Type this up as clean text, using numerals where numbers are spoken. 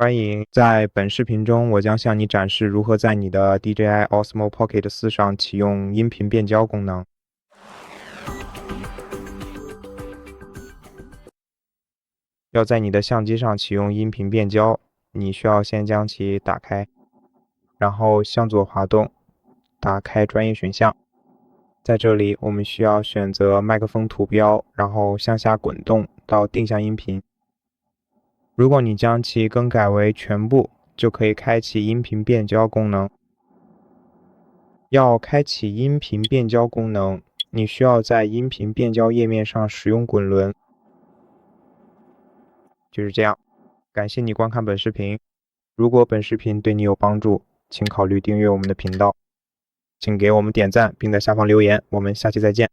欢迎，在本视频中，我将向你展示如何在你的 DJI Osmo Pocket 4上启用音频变焦功能。要在你的相机上启用音频变焦，你需要先将其打开，然后向左滑动，打开专业选项。在这里，我们需要选择麦克风图标，然后向下滚动到定向音频。如果你将其更改为全部，就可以开启音频变焦功能。要开启音频变焦功能，你需要在音频变焦页面上使用滚轮。就是这样，感谢你观看本视频。如果本视频对你有帮助，请考虑订阅我们的频道，请给我们点赞并在下方留言。我们下期再见。